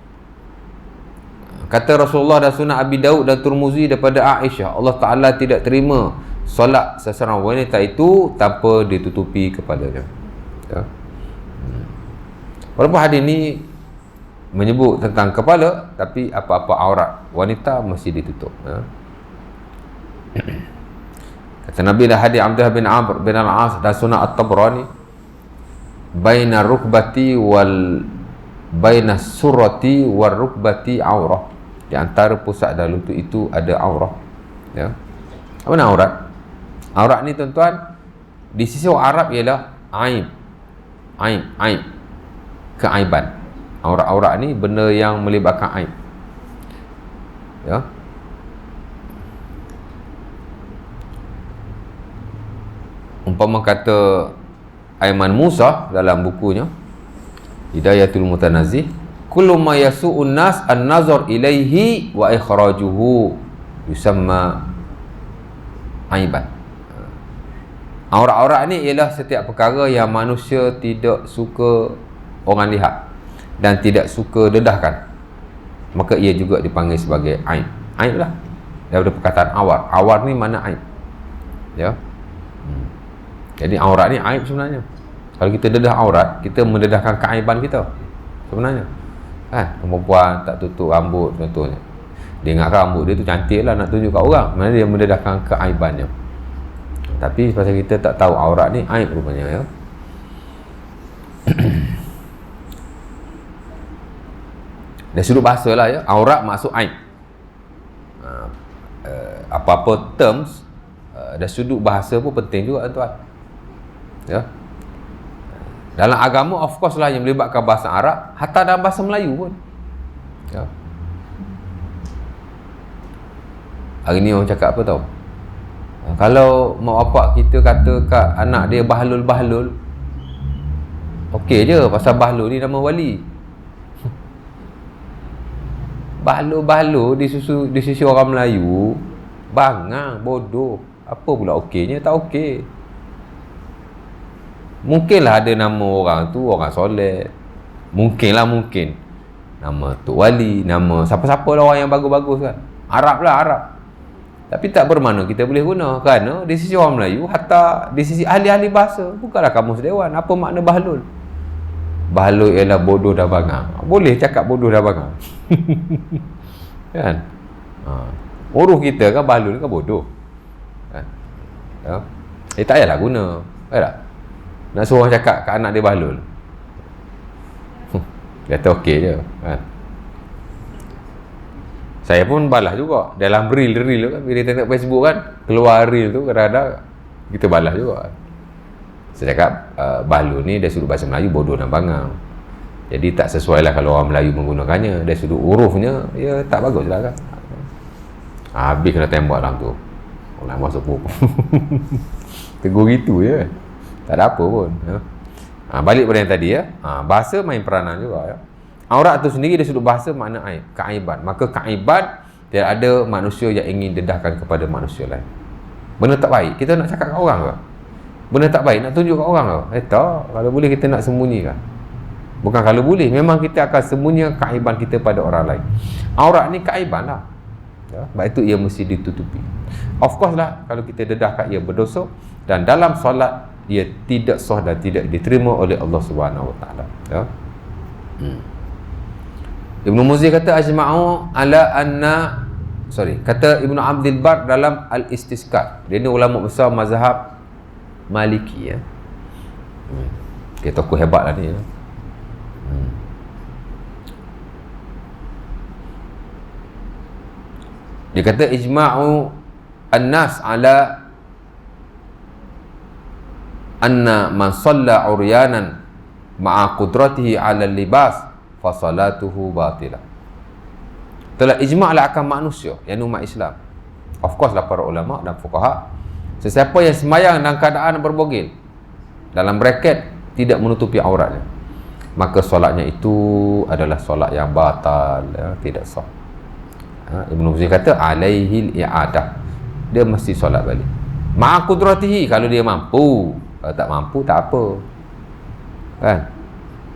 Kata Rasulullah dan sunnah Abi Daud dan Tirmizi daripada Aisyah, Allah Ta'ala tidak terima solat seseorang wanita itu tanpa ditutupi kepalanya. Ya. Walaupun hadis ini menyebut tentang kepala, tapi apa-apa aurat wanita mesti ditutup. Ya. Kata Nabi dah hadis Abdullah bin Amr bin Al-As dan sunnah At-Tabrani, baina rukbati wal baina surati war rukbati aurah. Di antara pusat dan lutut itu ada aurah. Ya. Apa nama aurat? Aurat ni tuan-tuan, di sisi orang Arab ialah aib. Aib. Keaiban. Aurat-aurat ni benda yang melibatkan aib. Ya. Umpama kata Aiman Musa dalam bukunya Hidayatul Mutanazih, kullu ma yasu'un nas an-nazar ilaihi wa ikhrajuhu yusamma aiban. Aurat-aurat ni ialah setiap perkara yang manusia tidak suka orang lihat dan tidak suka dedahkan, maka ia juga dipanggil sebagai aib. Aib lah daripada perkataan awar. Awar ni mana aib. Ya. Jadi aurat ni aib sebenarnya. Kalau kita dedah aurat, kita mendedahkan keaiban kita sebenarnya. Kan, perempuan tak tutup rambut contohnya, dia ingat rambut dia tu cantik lah, nak tunjuk kat orang, mana dia mendedahkan keaibannya. Tapi pasal kita tak tahu aurat ni aib rupanya ya. Dari sudut bahasa lah ya, aurat maksud aib. Apa-apa terms dari sudut bahasa pun penting juga tuan. Ya. Dalam agama of course lah yang melibatkan bahasa Arab, hatta dalam bahasa Melayu pun. Ya. Hari ni orang cakap apa tau? Kalau mak bapak kita kata kat anak dia bahlul-bahlul, Okey je, pasal Bahlul ni nama wali. Bahlul di sisi orang Melayu bangang, bodoh. Apa pula okeynya? Tak okey. Mungkinlah ada nama orang tu orang soleh. Mungkin nama Tok Wali, nama siapa-siapa lah orang yang bagus-bagus kan. Arab. Tapi tak bermakna kita boleh guna, kerana di sisi orang Melayu, hatta di sisi ahli-ahli bahasa, bukanlah kamus dewan. Apa makna Bahlul? Bahlul ialah bodoh dan bangang. Boleh cakap bodoh dan bangang. Kan? Uruh kita kan Bahlul kan bodoh. Kan? Ya? Tak payahlah guna. Tak? Nak suruh cakap kat anak dia Bahlul. Kata okey je. Kan? Saya pun balas juga dalam reel kan, bila tengok Facebook kan, keluar reel tu kadang-kadang kita balas juga. Saya cakap Bahlul ni dari sudut bahasa Melayu bodoh dan bangang. Jadi tak sesuai lah kalau orang Melayu menggunakannya. Dari sudut hurufnya, ya tak bagus lah kan. Habis kena tembak dalam tu. Orang masuk pun. Tegur gitu je. Tak ada apa pun. Ya. Balik pada yang tadi ya. Bahasa main peranan juga ya. Aurat tu sendiri dari sudut bahasa makna aib, keaiban. Maka keaiban, tidak ada manusia yang ingin dedahkan kepada manusia lain. Benda tak baik, kita nak cakap kat orang ke? Benda tak baik, nak tunjuk kat orang ke? Tak, kalau boleh kita nak sembunyikan. Bukan kalau boleh, memang kita akan sembunyikan keaiban kita pada orang lain. Aurat ni keaiban lah. Ya, sebab itu ia mesti ditutupi. Of course lah, kalau kita dedahkan ia berdosa, dan dalam solat, ia tidak sah dan tidak diterima oleh Allah Subhanahu Wa Taala. Ya. Ibnu Muzir kata ajma'u ala anna kata Ibnu Abdul Bar dalam Al-Istisqa. Dia ni ulama besar mazhab Maliki ya. Dia tokoh hebat lah ni ya. Dia kata ijma'u an-nas ala anna man shalla uryanan ma'a qudratihi 'ala al-libas fa salatuhu batilah. Telah ijma' lah akan manusia yang umat Islam. Of course lah para ulama dan fuqaha, sesiapa yang semayang dalam keadaan berbogel, dalam bracket tidak menutupi auratnya, maka solatnya itu adalah solat yang batal ya, tidak sah. Ibnu Muzir kata alaihil i'adah, dia mesti solat balik ma'a qudratihi, kalau dia mampu. Kalau tak mampu tak apa kan.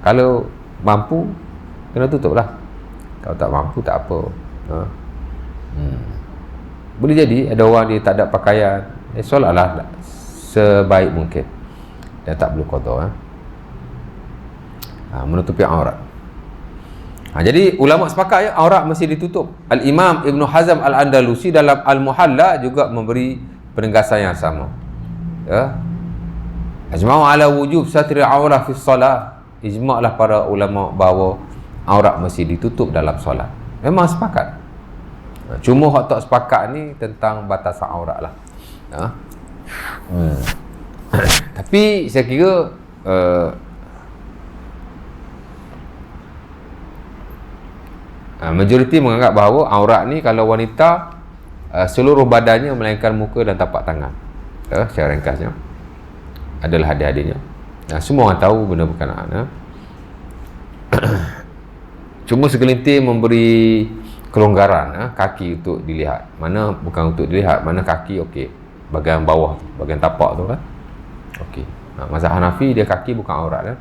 Kalau mampu kena tutup lah. Kalau tak mampu tak apa. Boleh jadi ada orang dia tak ada pakaian, solatlah sebaik mungkin dan tak perlu qada menutupi aurat. Jadi ulama sepakat ya, aurat mesti ditutup. Al-Imam Ibn Hazm Al-Andalusi dalam Al-Muhalla juga memberi penegasan yang sama ya. Ajma'u ala wujub satri aurah fi salat. Ijma' lah para ulama bahawa aurat mesti ditutup dalam solat. Memang sepakat. Cuma hak tak sepakat ni tentang batasan aurat lah. Tapi saya kira majoriti menganggap bahawa aurat ni kalau wanita seluruh badannya melainkan muka dan tapak tangan. Secara ringkasnya adalah hadir-hadirnya. Semua orang tahu benda berkenaan. Cuma segelintir memberi kelonggaran kaki untuk dilihat. Mana bukan untuk dilihat, mana kaki okey. Bahagian bawah tu, bahagian tapak tu kan. Okey. Mazhab Hanafi dia kaki bukan aurat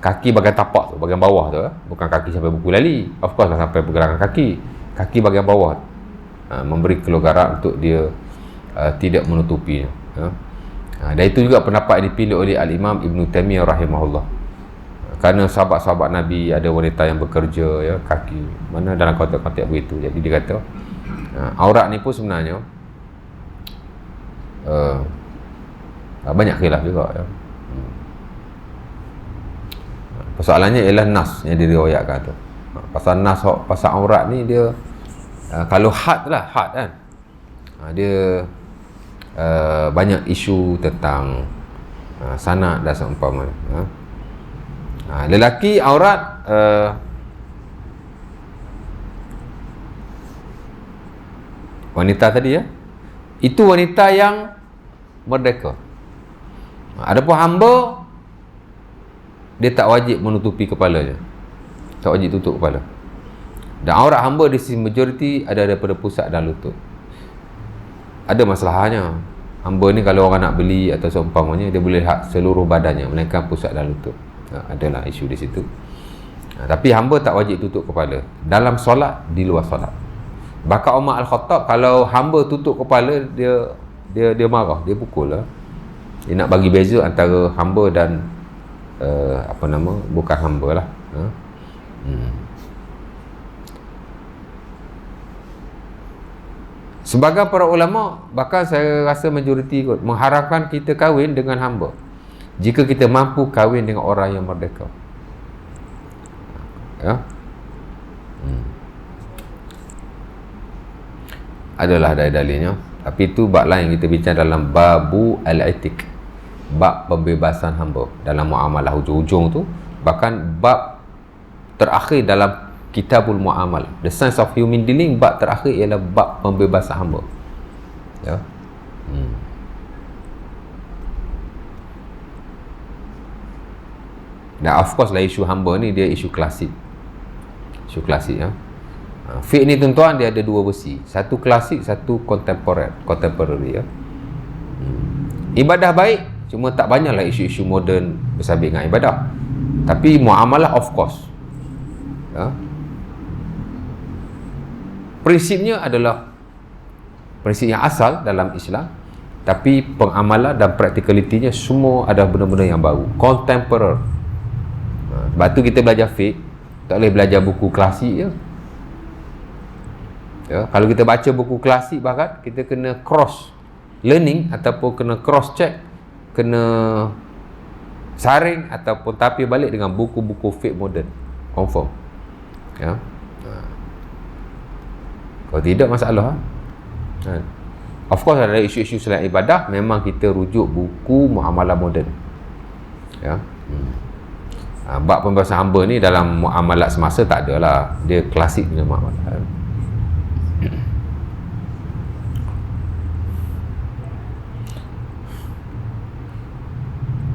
Kaki bahagian tapak tu, bahagian bawah tu bukan kaki sampai buku lali. Of course lah sampai pergelangan kaki. Kaki bahagian bawah memberi kelonggaran untuk dia tidak menutupinya. Dan itu juga pendapat yang dipilih oleh Al-Imam Ibn Taimiyah rahimahullah. Kerana sahabat-sahabat Nabi ada wanita yang bekerja ya, kaki mana dalam konteks-konteks begitu. Jadi dia kata aurat ni pun sebenarnya banyak khilaf juga ya. Persoalannya ialah nas yang diriwayatkan tu. Pasal nas, pasal aurat ni dia kalau had kan. Dia banyak isu tentang sanad dan seumpama. Lelaki aurat wanita tadi ya, itu wanita yang merdeka. Adapun hamba dia tak wajib menutupi kepalanya. Tak wajib tutup kepala. Dan aurat hamba di sisi majoriti ada daripada pusat dan lutut. Ada masalahnya. Hamba ni kalau orang nak beli atau seumpamanya, dia boleh lihat seluruh badannya, melainkan pusat dan lutut. Adalah isu di situ. Tapi hamba tak wajib tutup kepala dalam solat, di luar solat. Bahkan Umar Al-Khattab, kalau hamba tutup kepala, dia marah, dia pukul lah. Dia nak bagi beza antara hamba dan bukan hamba lah. Sebagai para ulama, bahkan saya rasa majoriti kot mengharapkan kita kahwin dengan hamba jika kita mampu kahwin dengan orang yang merdeka. Ya. Adalah dalil-dalilnya, tapi itu bab lain kita bincang dalam babu al-itik, bab pembebasan hamba dalam muamalah hujung-hujung tu. Bahkan bab terakhir dalam Kitabul Muamalah, The Science of Human Dealing, bab terakhir ialah bab pembebasan hamba. Ya. Dan of course lah, isu hamba ni dia isu klasik. Isu klasik, ya. Fiqh ni tuan-tuan, dia ada dua versi. Satu klasik, satu contemporary, ya. Ibadah baik, cuma tak banyaklah isu-isu moden bersabit dengan ibadah. Tapi muamalah of course. Ya. Prinsipnya adalah prinsip yang asal dalam Islam, tapi pengamalan dan practicality-nya semua ada benda-benda yang baru, contemporary. Sebab tu kita belajar fiqh, tak boleh belajar buku klasik je. Ya, kalau kita baca buku klasik, bahkan kita kena cross learning ataupun kena cross check, kena saring ataupun tapir balik dengan buku-buku fiqh moden, confirm. Ya. Kalau tidak, masalah. Of course ada isu-isu selain ibadah, memang kita rujuk buku muamalah moden. Ya. Bab pembebasan hamba ni dalam muamalat semasa tak ada lah, dia klasik punya muamalat.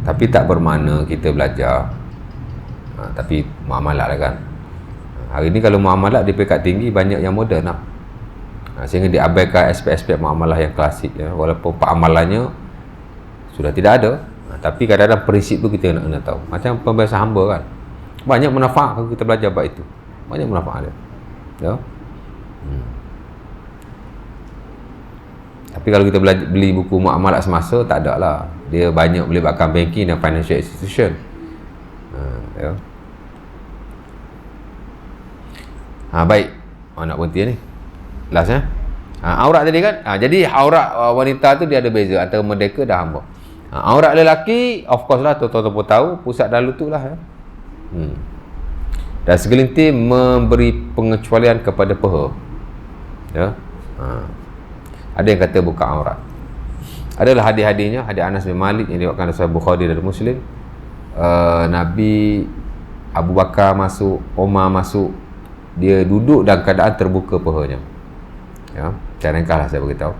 Tapi tak bermakna kita belajar tapi muamalat lah kan. Hari ni kalau muamalat di peringkat tinggi, banyak yang moden lah. Sehingga diabaikan aspek-aspek muamalah yang klasik, ya. Walaupun amalannya sudah tidak ada, tapi kadang-kadang prinsip tu kita nak tahu. Macam pembebasan hamba kan, banyak manfaat kalau kita belajar bab itu. Banyak manfaat dia, ya. Tapi kalau kita beli buku muamalat semasa, tak ada lah. Dia banyak melibatkan banking dan financial institution, ya. Baik, nak berhenti ni last, ya. Aurat tadi kan, jadi aurat wanita tu dia ada beza antara merdeka dan hamba. Aurat lelaki of course lah, tuan-tuan pun tahu, pusat dan lutut lah, ya. Dan segelintir memberi pengecualian kepada peha, ya. Ada yang kata buka aurat. Adalah hadis-hadisnya, hadis Anas bin Malik yang diriwayatkan oleh Sahih Bukhari dan Muslim. Nabi Abu Bakar masuk, Umar masuk, dia duduk dalam keadaan terbuka pehanya. Ya, saya ringkaslah, saya beritahu.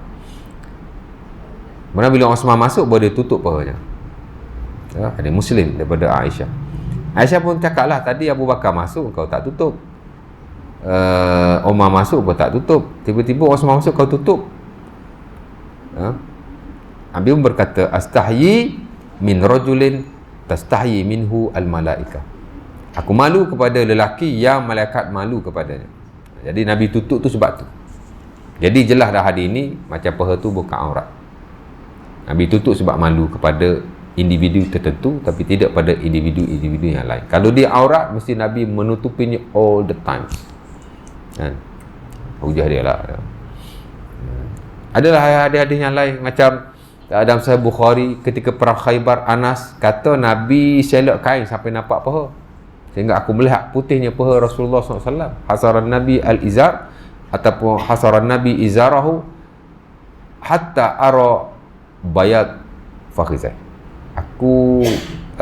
Kemudian bila Osman masuk, baru dia tutup pehanya. Ya, ada Muslim daripada Aisyah. Aisyah pun cakaplah, tadi Abu Bakar masuk, kau tak tutup. Umar masuk, kau tak tutup. Tiba-tiba Osman masuk, kau tutup. Ya. Nabi pun berkata, astahyi min rajulin tastahyi minhu al-malaikah. Aku malu kepada lelaki yang malaikat malu kepadanya. Jadi Nabi tutup tu sebab tu. Jadi jelas dah hadis ini, macam peha tu bukan aurat. Nabi tutup sebab malu kepada individu tertentu, tapi tidak pada individu-individu yang lain. Kalau dia aurat, mesti Nabi menutupinya all the time. Kan? Hujah dia lah. Adalah hadis-hadis yang lain, macam dalam Sahih Bukhari ketika perang Khaybar, Anas kata Nabi selok kain sampai nampak peha, sehingga aku melihat putihnya peha Rasulullah SAW. Hasaran Nabi al-izar, ataupun hasaran Nabi izarahu hatta ara bayat fakhizah. Aku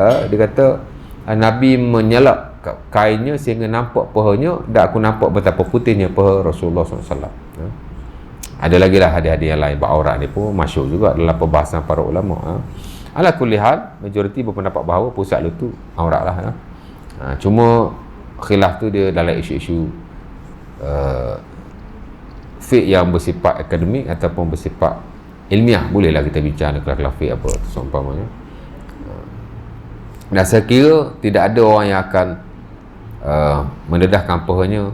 dia kata Nabi menyelak kainnya sehingga nampak pehanya, dan aku nampak betapa putihnya peha Rasulullah SAW. Ada lagi lah hadis-hadis yang lain. Bab aurat ni pun masyhur juga dalam perbahasan para ulama. Ala kulli hal, majoriti berpendapat bahawa pusat lutut aurat lah. Cuma khilaf tu dia dalam isu-isu fiqh yang bersifat akademik ataupun bersifat ilmiah. Bolehlah kita bincang kelas-kelas fiqh apa seumpamanya. Dan saya kira tidak ada orang yang akan mendedahkan pahanya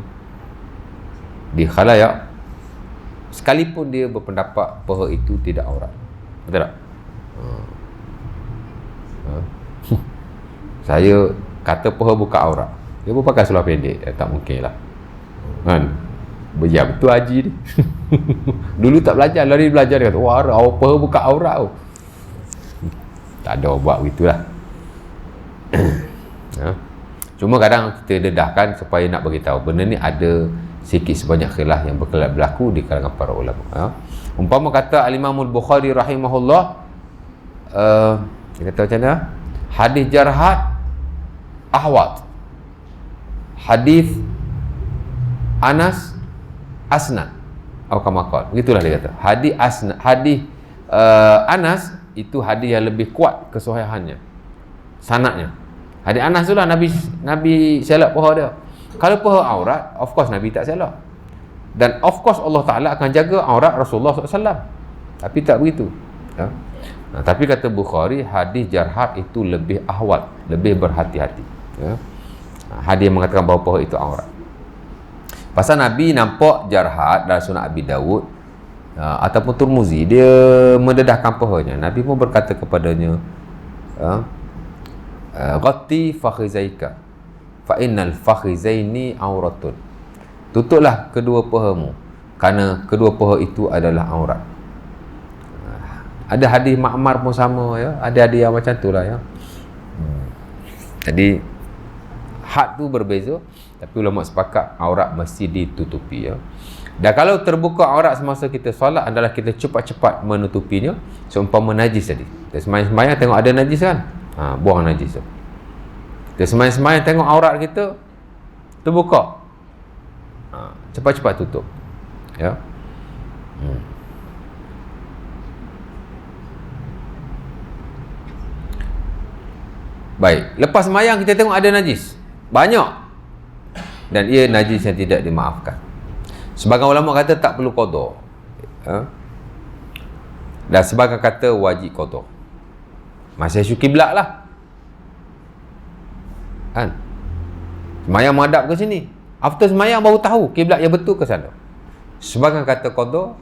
di khalayak sekalipun dia berpendapat paha itu tidak aurat. Betul tak? Saya kata paha bukan aurat, dia pun pakai seluar pendek, tak mungkin lah kan. Berjam betul haji ni. Dulu tak belajar, lari belajar dia kata wah paha bukan aurat tu. Tak ada buat begitulah. Cuma kadang kita dedahkan supaya nak beritahu benda ni ada sikit sebanyak khilaf yang berlaku di kalangan para ulama. Umpama kata Al-Imam Al-Bukhari rahimahullah, dia kata macam mana? Hadis jarhat ahwat, hadis Anas asnad, atau kamakal, begitulah dia kata. Hadis Anas itu hadis yang lebih kuat kesahihannya, sanadnya. Hadis Anas tu lah Nabi selak paha dia. Kalau paha aurat, of course Nabi tak selak, dan of course Allah Ta'ala akan jaga aurat Rasulullah SAW, tapi tak begitu. Tapi kata Bukhari, hadis jarhat itu lebih ahwat, lebih berhati-hati. Hadis yang mengatakan bahawa paha itu aurat. Pasal Nabi nampak jarhat dalam Sunan Abi Dawud ataupun Turmuzi, dia mendedahkan pahanya. Nabi pun berkata kepadanya, ghatti fakhizaika fa innal fakhizaini auratun. Tutuplah kedua pahamu kerana kedua paha itu adalah aurat. Ada hadis Ma'mar pun sama ya, ada hadis yang macam itulah ya. Jadi had tu berbeza, tapi ulama sepakat aurat mesti ditutupi ya. Dan kalau terbuka aurat semasa kita solat adalah kita cepat-cepat menutupinya, seumpama najis tadi. Kita semayang-semayang tengok ada najis kan, buang najis tu. Kita semayang-semayang tengok aurat kita terbuka, cepat-cepat tutup ya. Baik, lepas semayang kita tengok ada najis banyak, dan ia najis yang tidak dimaafkan. Sebagian ulama kata tak perlu qada, dan sebagian kata wajib qada. Masih isu kiblat lah kan. Semayang menghadap ke sini, after semayang baru tahu kiblat yang betul ke sana. Sebagian kata qada,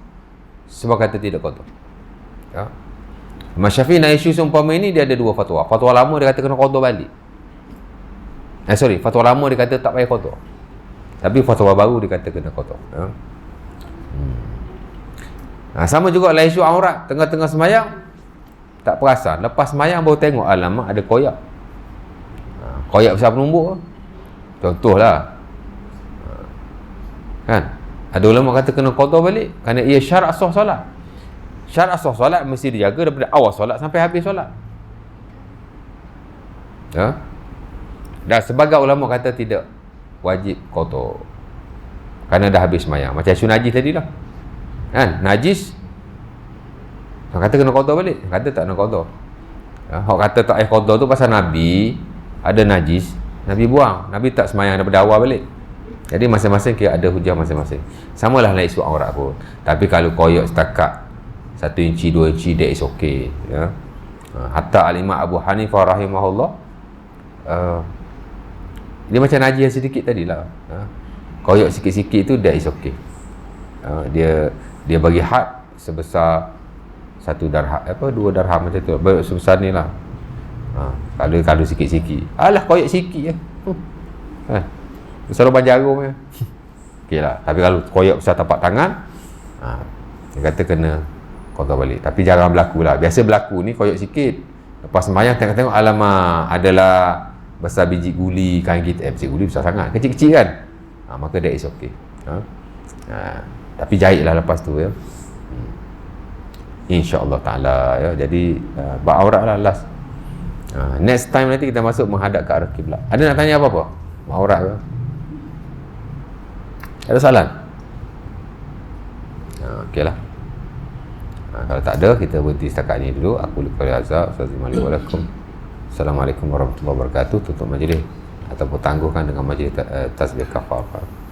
sebagian kata tidak qada ya. Imam Syafi'i nak isu seumpama ini, dia ada dua fatwa. Fatwa lama dia kata kena qada balik. Fatwa lama dia kata tak payah qada. Tapi fatwa baru dia kata kena qada. Sama juga lah isu aurat. Tengah-tengah semayang tak perasan, lepas semayang baru tengok alamak ada koyak. Koyak besar penumbuk. Contohlah. Kan? Ada ulama kata kena qada balik kerana ia syarat sah solat. Syarat sah solat mesti dijaga daripada awal solat sampai habis solat ya? Dan sebagai ulama kata tidak wajib qada kerana dah habis semayang. Macam isu najis tadi lah kan, najis orang kata kena qada balik, orang kata tak kena qada ya? Orang kata tak payah qada tu pasal Nabi ada najis, Nabi buang, Nabi tak semayang daripada awal balik. Jadi masing-masing kira ada hujah masing-masing. Samalah lah isu aurat pun. Tapi kalau koyak setakat 1 inci 2 inci, that is okay ya. Hatta Al-Imam Abu Hanifah rahimahullah, dia macam najis yang sedikit tadilah koyak sikit-sikit tu, that is okay. Dia bagi had sebesar 1 darham, 2 darham macam tu, sebesar ni lah. Kalau sikit-sikit, alah koyak sikit je besar lubang jarum je okay lah. Tapi kalau koyak besar tapak tangan, dia kata kena qada balik. Tapi jarang berlaku lah. Biasa berlaku ni koyak sikit, lepas semayang tengok-tengok alamak adalah besar biji guli kain kita. Biji guli besar sangat, kecil-kecil kan, maka that is okay. Tapi jahitlah lepas tu ya, InsyaAllah ta'ala ya. Jadi beraurat lah last. Next time nanti kita masuk menghadap ke arah kiblat. Ada nak tanya apa-apa? Beraurat ya? Ada soalan? Okey lah. Kalau tak ada, kita berhenti setakat ini dulu. Aku lupa azab. Assalamualaikum warahmatullahi wabarakatuh. Tutup majlis ataupun tangguhkan dengan majlis tasbih kafarah.